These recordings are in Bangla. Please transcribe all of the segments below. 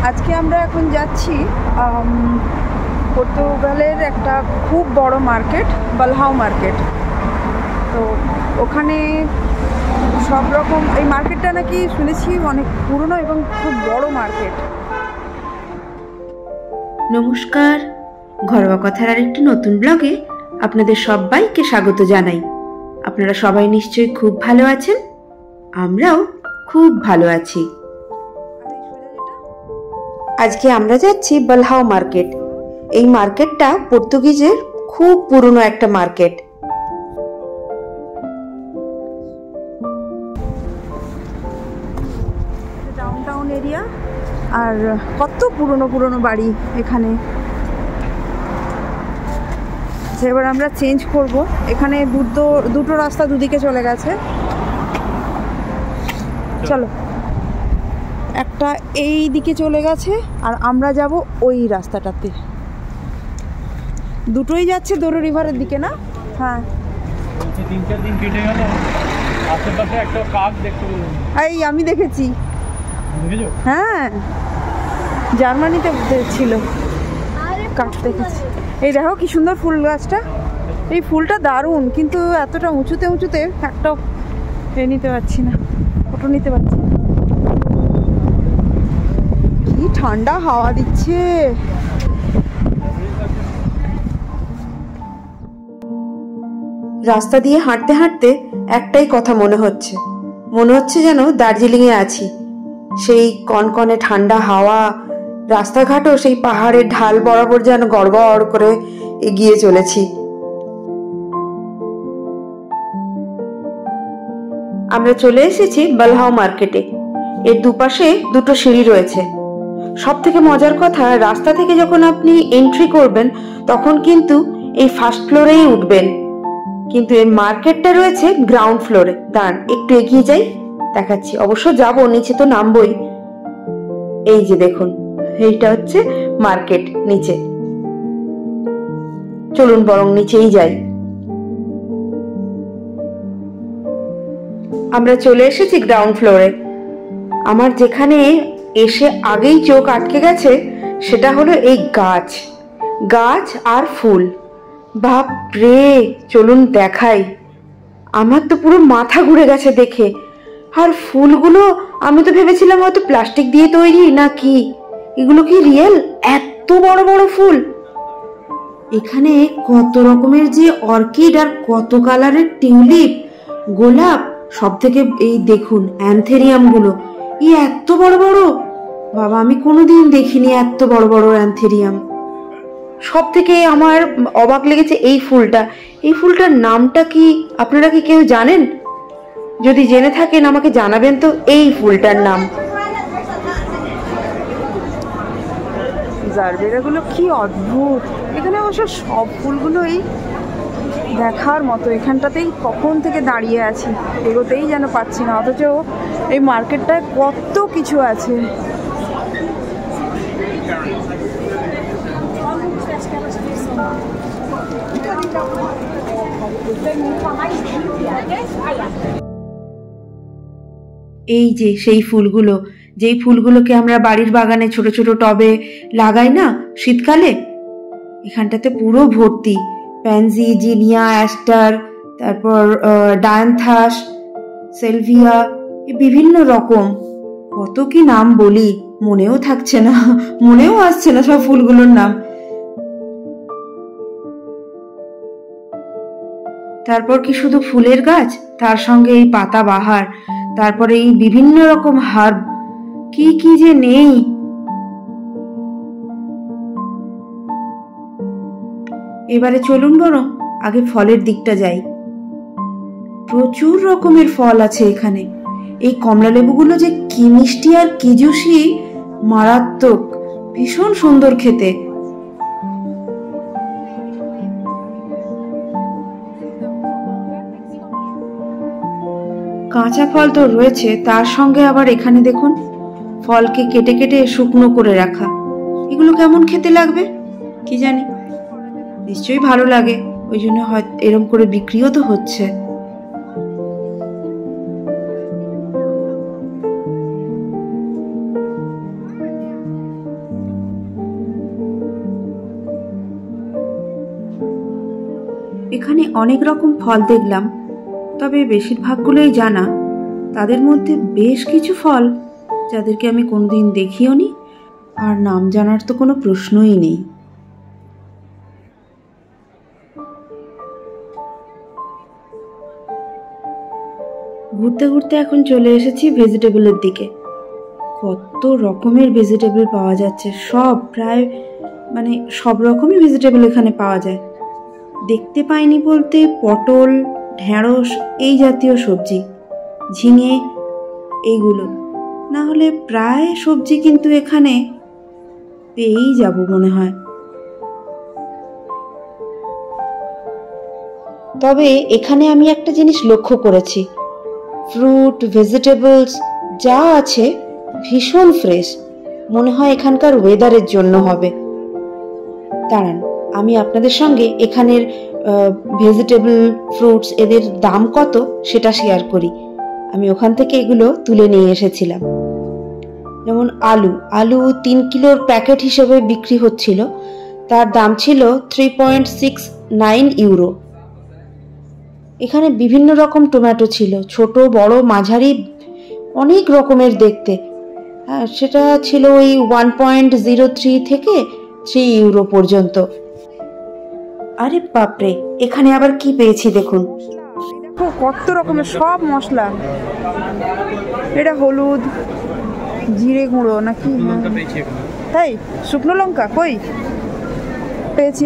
আজকে আমরা এখন যাচ্ছি পর্তুগালের একটা খুব বড় মার্কেট, বালহাও মার্কেট। তো ওখানে সব রকম, এই মার্কেটটা নাকি শুনেছি অনেক পুরনো এবং খুব বড় মার্কেট। নমস্কার, ঘরোয়া কথার আরেকটি নতুন ব্লগে আপনাদের সবাইকে স্বাগত জানাই। আপনারা সবাই নিশ্চয়ই খুব ভালো আছেন, আমরাও খুব ভালো আছি। আজকে আমরা যাচ্ছি বালহাও মার্কেট। এই মার্কেটটা পর্তুগিজের খুব পুরনো একটা মার্কেট। ডাউনটাউন এরিয়া, আর কত পুরনো পুরনো বাড়ি এখানে। এবার আমরা চেঞ্জ করব। এখানে দুটো রাস্তা দুদিকে চলে গেছে। চলো, একটা এই দিকে চলে গেছে আর আমরা যাব ওই রাস্তাটাতে। দুটোই যাচ্ছে দোরো রিভারের দিকে, না? হ্যাঁ, এই আমি দেখেছি। হ্যাঁ, জার্মানিতে ছিল, কাক দেখেছি। এই দেখো কি সুন্দর ফুল গাছটা। এই ফুলটা দারুণ, কিন্তু এতটা উঁচুতে একটা নিতে পারছি না, ফটো নিতে পারছি না। কি ঠান্ডা হাওয়া দিচ্ছে। রাস্তা দিয়ে হাঁটতে হাঁটতে একটাই কথা মনে হচ্ছে যেন দার্জিলিংয়ে আছি। সেই কনকনে ঠান্ডা হাওয়া, রাস্তাঘাটও সেই পাহাড়ের ঢাল বরাবর যেন গড়গড় করে এগিয়ে চলেছি। আমরা চলে এসেছি বালহাও মার্কেটে। এর দুপাশে দুটো সিঁড়ি রয়েছে। সব থেকে মজার কথা, রাস্তা থেকে যখন আপনি এন্ট্রি করবেন তখন কিন্তু এই ফার্স্ট ফ্লোরেই উঠবেন, কিন্তু এই মার্কেটটা রয়েছে গ্রাউন্ড ফ্লোরে। দাঁড়ান, একটু এগিয়ে যাই, দেখাচ্ছি। অবশ্য যাবো, নিচে তো নামবই। এই যে দেখুন, এইটা হচ্ছে মার্কেট নিচে। চলুন বরং নিচেই যাই। আমরা চলে এসেছি গ্রাউন্ড ফ্লোরে। আমার যেখানে এসে আগেই চোখ আটকে গেছে সেটা হলো এই গাছ আর ফুল। বাপরে, চলুন দেখাই। আমার তো পুরো মাথা ঘুরে গেছে দেখে। আর ফুলগুলো, আমি তো ভেবেছিলাম হয়তো প্লাস্টিক দিয়ে তৈরি, না কি এগুলো কি রিয়েল? এত বড় বড় ফুল। এখানে কত রকমের যে অর্কিড আর কত কালারের টিউলিপ, গোলাপ, সব থেকে এই দেখুন অ্যানথেরিয়াম গুলো, এত বড় বড়। বাবা, আমি কোনোদিন দেখিনি এত বড় বড় অ্যানথেরিয়াম। সব থেকে আমার অবাক লেগেছে এই ফুলটার নামটা কি? আপনারা কি কেউ জানেন? যদি জেনে থাকেন আমাকে জানাবেন তো এই ফুলটার নাম। জারবেরাগুলো কি অদ্ভুত। এখানে অবশ্য সব ফুলগুলোই দেখার মতো। এখানটাতেই কখন থেকে দাঁড়িয়ে আছি, এগোতেই যেন পাচ্ছি না, অথচ এই মার্কেটটায় কত কিছু আছে। এই যে সেই ফুলগুলো, যেই ফুলগুলোকে আমরা বাড়ির বাগানে ছোট ছোট টবে লাগাই না শীতকালে, এখানটাতে পুরো ভর্তি। প্যানজি, জিনিয়া, অ্যাস্টার, তারপর ডায়ান্থাস, সেলভিয়া, বিভিন্ন রকম। কত কি নাম বলি, মনেও আসছে না সব ফুলগুলোর নাম। তারপর কি শুধু ফুলের গাছ, তার সঙ্গে এই পাতা বাহার, তারপরে এই বিভিন্ন রকম হার্ব, কি কি যে নেই। এবারে চলুন বরং আগে ফলের দিকটা যাই। প্রচুর রকমের ফল আছে এখানে। এই কমলা লেবুগুলো যে কি মিষ্টি আর কি জুসি, মারাত্মক, ভীষণ সুন্দর খেতে। কাঁচা ফল তো রয়েছে, তার সঙ্গে আবার এখানে দেখুন ফলকে কেটে কেটে শুকনো করে রাখা। এগুলো কেমন খেতে লাগবে কি জানি, নিশ্চয়ই ভালো লাগে, ওই জন্য হয়তো এরম করে বিক্রিও তো হচ্ছে। এখানে অনেক রকম ফল দেখলাম, তবে বেশিরভাগগুলোই জানা। তাদের মধ্যে বেশ কিছু ফল যাদেরকে আমি কোনোদিন দেখিও নি, আর নাম জানার তো কোনো প্রশ্নই নেই। ঘুরতে ঘুরতে এখন চলে এসেছি ভেজিটেবলের দিকে। কত রকমের ভেজিটেবল পাওয়া যাচ্ছে, সব প্রায় মানে সব রকমই ভেজিটেবল এখানে পাওয়া যায়। দেখতে পাইনি বলতে পটল, ঢেঁড়স এই জাতীয় সবজি, ঝিঙে এইগুলো, না হলে প্রায় সবজি কিন্তু এখানে পেয়েই যাব মনে হয়। তবে এখানে আমি একটা জিনিস লক্ষ্য করেছি, ফ্রুট, ভেজিটেবলস যা আছে ভীষণ ফ্রেশ। মনে হয় এখানকার ওয়েদারের জন্য হবে। দাঁড়ান, আমি আপনাদের সঙ্গে এখানের ভেজিটেবল, ফ্রুটস এদের দাম কত সেটা শেয়ার করি। আমি ওখান থেকে এগুলো তুলে নিয়ে এসেছিলাম। যেমন আলু 3 কিলোর প্যাকেট হিসেবে বিক্রি হচ্ছিল, তার দাম ছিল 3.69 ইউরো। এখানে বিভিন্ন রকম টমেটো ছিল, ছোট বড় মাঝারি অনেক রকমের দেখতে। হ্যাঁ, সেটা ছিল ওই 1.03 থেকে 3 ইউরো পর্যন্ত। আরে বাপরে, এখানে আবার কি পেয়েছি দেখুন। দেখো কত রকমের সব মশলা। এটা হলুদ, জিরে গুঁড়ো নাকি, তাই শুকনো লঙ্কা কই পেয়েছি।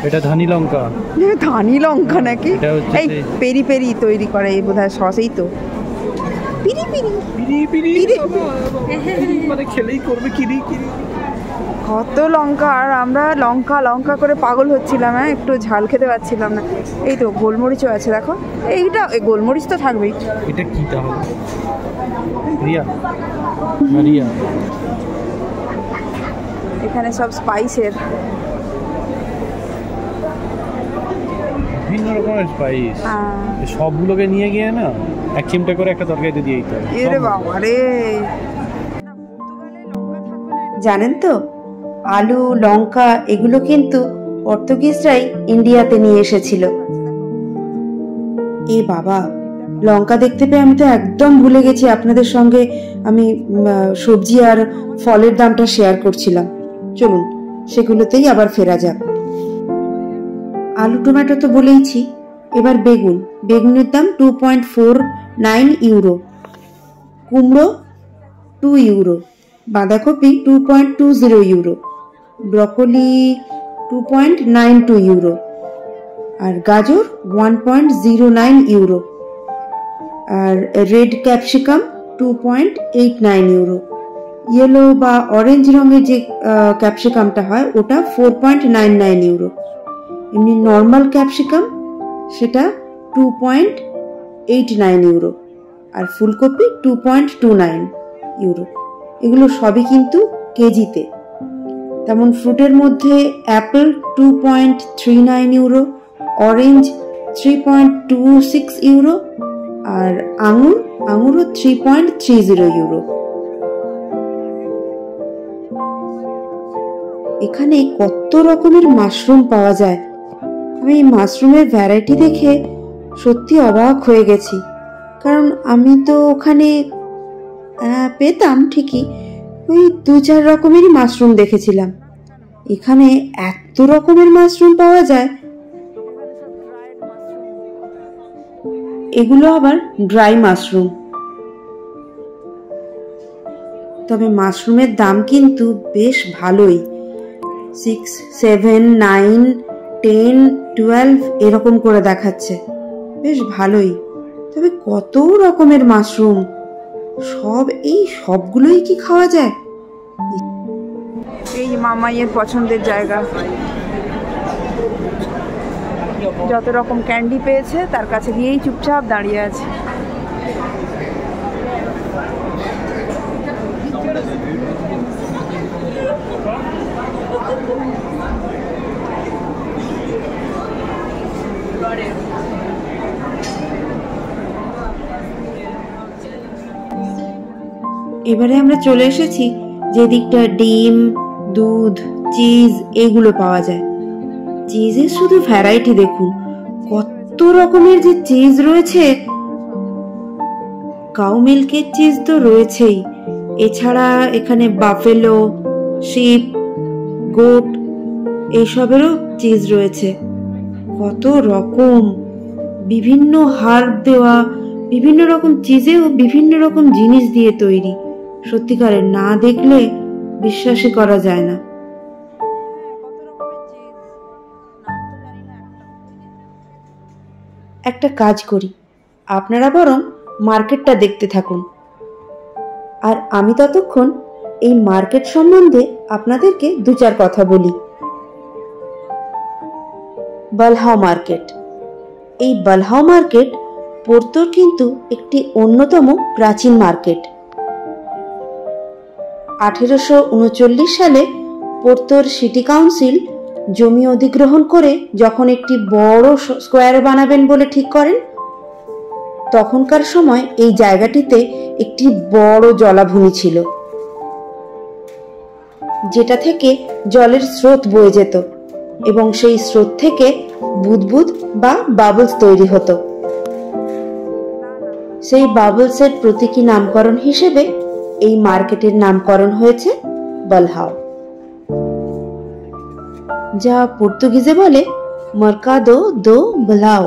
এটা ধানি লঙ্কা। ধানি লঙ্কা নাকি? এই পেরি পেরি তৈরি করে এই বোধহয় সস, এই তো পিরি পিরি পিরি পিরি মানে খেলেই করবে কিরি কিরি। কত লঙ্কা, আর আমরা লঙ্কা লঙ্কা করে পাগল হচ্ছিলাম। হ্যাঁ, একটু ঝাল খেতে পারছিলাম না। এই তো গোলমরিচও আছে, দেখো এইটা, এই গোলমরিচ তো থাকবেই। এটা কি তাহলে? রিয়া মারিয়া। এখানে সব স্পাইসের, বিভিন্ন রকমের স্পাইস, সবগুলোকে নিয়ে গিয়ে না এক চিমটা করে একটা তরকারিতে দিয়ে দিতে হবে। এরে বাবা রে। জানেন তো, আলু, লঙ্কা এগুলো কিন্তু পর্তুগিজরাই ইন্ডিয়াতে নিয়ে এসেছিল। এ বাবা, লঙ্কা দেখতে পেয়ে আমি তো একদম ভুলে গেছি আপনাদের সঙ্গে আমি সবজি আর ফলের দামটা শেয়ার করছিলাম। চলুন সেগুলোতেই আবার ফেরা যাক। আলু টমেটো তো বলেইছি, এবার বেগুনের দাম 2.49 ইউরো, কুমড়ো 2 ইউরো, বাঁধাকপি 2.20 ইউরো, ব্রকলি 2.92 ইউরো, আর গাজর 1.09 ইউরো, আর রেড ক্যাপসিকাম 2.89 ইউরো। ইয়েলো বা অরেঞ্জ রঙের যে ক্যাপসিকামটা হয় ওটা 4.99 ইউরো। এমনি নর্মাল ক্যাপসিকাম সেটা 2.89 ইউরো, আর ফুলকপি 2.29 ইউরো। এগুলো সবই কিন্তু কেজিতে। তেমন ফ্রুটের মধ্যে অ্যাপেল 2.39 ইউরো, অরেঞ্জ 3.26 ইউরো, আর আঙুরও 3.30 ইউরো। এখানে কত রকমের মাশরুম পাওয়া যায়। আমি এই মাশরুমের ভ্যারাইটি দেখে সত্যি অবাক হয়ে গেছি, কারণ আমি তো ওখানে পেতাম ঠিকই, ওই 2-4 রকমেরই মাশরুম দেখেছিলাম। এখানে এত রকমের মাশরুম পাওয়া যায়। এগুলো আবার ড্রাই মাশরুম। তবে মাশরুমের দাম কিন্তু বেশ ভালোই, 6, 7, 9, 10, 12 এরকম করে দেখাচ্ছে, বেশ ভালোই। তবে কত রকমের মাশরুম, সবগুলোই কি খাওয়া যায়? এই মামাইয়ের পছন্দের জায়গা, যত রকম ক্যান্ডি পেয়েছে তার কাছে গিয়েই চুপচাপ দাঁড়িয়ে আছে। এবারে আমরা চলে এসেছি যে দিকটা ডিম, দুধ, চিজ এইগুলো পাওয়া যায়। চিজের শুধু ভ্যারাইটি দেখুন, কত রকমের যে চিজ রয়েছে। কাউ মিল্কের চিজ তো রয়েছেই, এছাড়া এখানে বাফেলো, শিপ, গোট এইসবেরও চিজ রয়েছে। কত রকম বিভিন্ন হার্ব দেওয়া, বিভিন্ন রকম চিজেও বিভিন্ন রকম জিনিস দিয়ে তৈরি। সত্যিকারের না দেখলে বিশ্বাসই করা যায় না। একটা কাজ করি, আপনারা বরং মার্কেটটা দেখতে থাকুন, আর আমি ততক্ষণ এই মার্কেট সম্বন্ধে আপনাদেরকে 2-4 কথা বলি। বালহাও মার্কেট। এই বালহাও মার্কেট পোর্তোর কিন্তু একটি অন্যতম প্রাচীন মার্কেট। 1839 সালে পোর্তোর সিটি কাউন্সিল জমি অধিগ্রহণ করে যখন একটি বড় স্কোয়ার বানাবেন বলে ঠিক করেন, তখনকার সময় এই জায়গাটিতে একটি বড় জলাভূমি ছিল, যেটা থেকে জলের স্রোত বয়ে যেত এবং সেই স্রোত থেকে বুদবুদ বা বাবলস তৈরি হতো। সেই বাবলসের প্রতীকী নামকরণ হিসেবে এই মার্কেটের নামকরণ হয়েছে বালহাও, যা পর্তুগিজে বলে মার্কাদো দো বালহাও।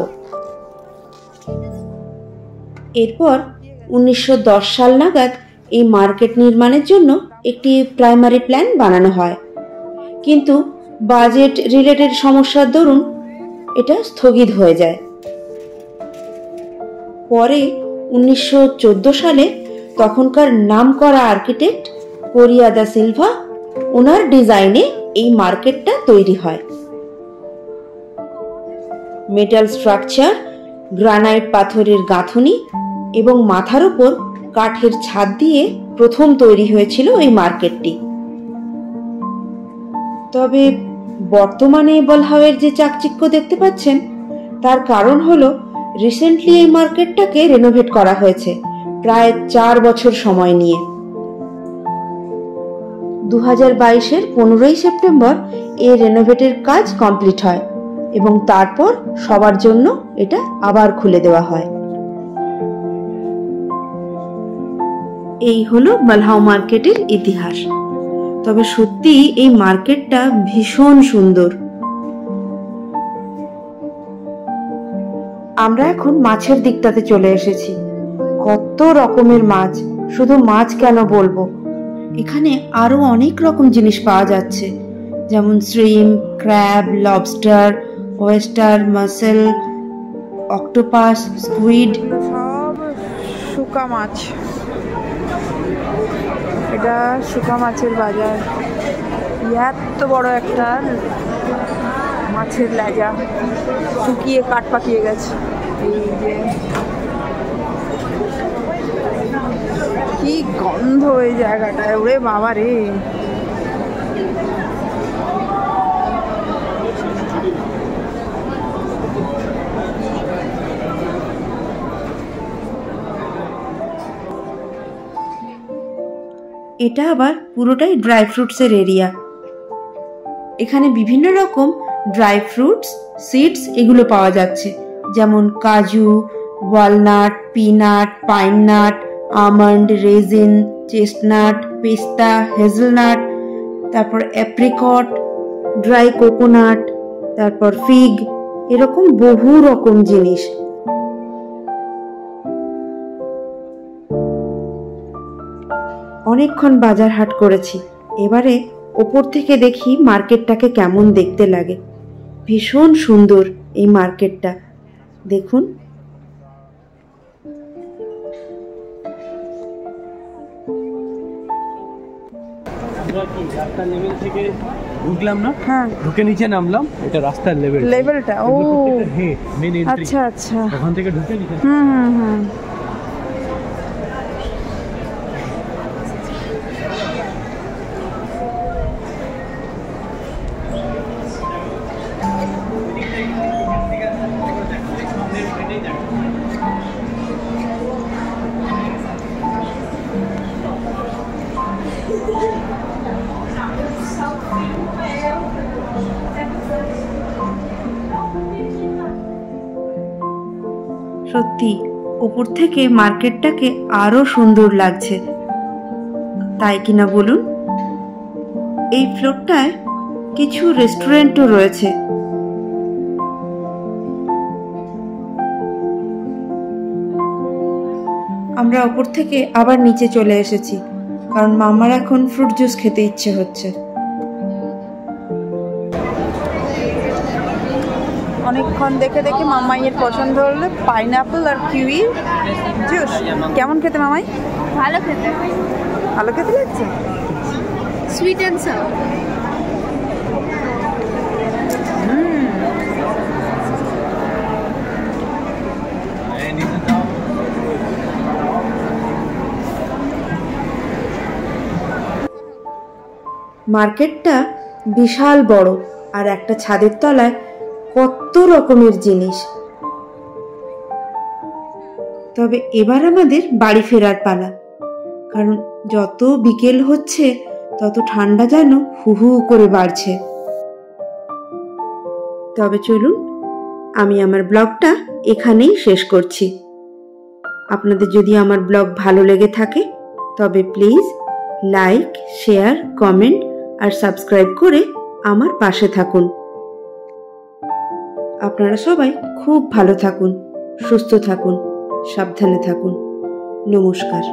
এরপর 1910 সাল নাগাদ এই মার্কেট নির্মাণের জন্য একটি প্রাইমারি প্ল্যান বানানো হয়, কিন্তু বাজেট রিলেটেড সমস্যার দরুন এটা স্থগিত হয়ে যায়। পরে 1914 সালে তখনকার নামকরা আর্কিটেক্ট কোরিয়া দা সিলভা, ওনার ডিজাইনে এই মার্কেটটা তৈরি হয়। মেটাল স্ট্রাকচার, গ্রানাইট পাথরের গাঁথনি এবং মাথার উপর কাঠের ছাদ দিয়ে প্রথম তৈরি হয়েছিল এই মার্কেটটি। তবে বর্তমানে বালহাওয়ের যে চাকচিক্য দেখতে পাচ্ছেন, তার কারণ হলো রিসেন্টলি এই মার্কেটটাকে রেনোভেট করা হয়েছে প্রায় 4 বছর সময় নিয়ে। 2022-এর 15ই সেপ্টেম্বর এই রেনোভেটের কাজ কমপ্লিট হয় এবং তারপর সবার জন্য এটা আবার খুলে দেওয়া হয়। এই হলো বালহাও মার্কেটের ইতিহাস। তবে সত্যি এই মার্কেটটা ভীষণ সুন্দর। আমরা এখন মাছের দিকটাতে চলে এসেছি। কত রকমের মাছ, শুধু মাছ কেন বলবো, এখানে আরো অনেক রকম জিনিস পাওয়া যাচ্ছে, যেমন shrimp, crab, lobster, oyster, muscle, octopus, squid, সব শুকা মাছ। এটা শুকা মাছের বাজার। এত বড় একটা মাছের লেজা শুকিয়ে কাঠ পাকিয়ে গেছে। এই যে কি গন্ধ এই জায়গাটায়, ওরে বাবা রে। এটা আবার পুরোটাই ড্রাই ফ্রুটসের এরিয়া। এখানে বিভিন্ন রকম ড্রাই ফ্রুটস, সিডস এগুলো পাওয়া যাচ্ছে, যেমন কাজু, walnut, peanut, pine nut, almond, raisin, chestnut, পেস্তা, হেজেলনাট, তারপর অ্যাপ্রিকট, ড্রাই কোকোনাট, তারপর ফিগ, এরকম বহু রকম জিনিস। অনেকক্ষণ বাজার হাট করেছি, এবারে ওপর থেকে দেখি মার্কেটটাকে কেমন দেখতে লাগে। ভীষণ সুন্দর এই মার্কেটটা, দেখুন। রাস্তার লেভেল থেকে ঢুকলাম না, হ্যাঁ, ঢুকে নিচে নামলাম, এটা রাস্তার লেভেলটা। ও মেন এন্ট্রি, আচ্ছা আচ্ছা, ওখান থেকে ঢুকে নিচে। হুম। সত্যি উপর থেকে মার্কেটটাকে আরো সুন্দর লাগছে, তাই কিনা বলুন? এই ফ্লোরটায় কিছু রেস্টুরেন্টও রয়েছে। আমরা উপর থেকে আবার নিচে চলে এসেছি, কারণ মামার এখন ফ্রুট জুস খেতে ইচ্ছে হচ্ছে। অনেকক্ষণ দেখে দেখে মামাইয়ের পছন্দ হলো পাইনাপেল আর কিউই জুস। কেমন খেতে মামাই? ভালো খেতে, ভালো খেতে লাগছে। Sweet and sour. মার্কেটটা বিশাল বড়, আর একটা ছাদের তলায় কত রকমের জিনিস। তবে এবার আমাদের বাড়ি ফেরার পালা, কারণ যত বিকেল হচ্ছে তত ঠান্ডা যেন হু হু করে বাড়ছে। তবে চলুন, আমি আমার ব্লগটা এখানেই শেষ করছি। আপনাদের যদি আমার ব্লগ ভালো লেগে থাকে তবে প্লিজ লাইক, শেয়ার, কমেন্ট আর সাবস্ক্রাইব করে আমার পাশে থাকুন। আপনারা সবাই খুব ভালো থাকুন, সুস্থ থাকুন, সাবধানে থাকুন। নমস্কার।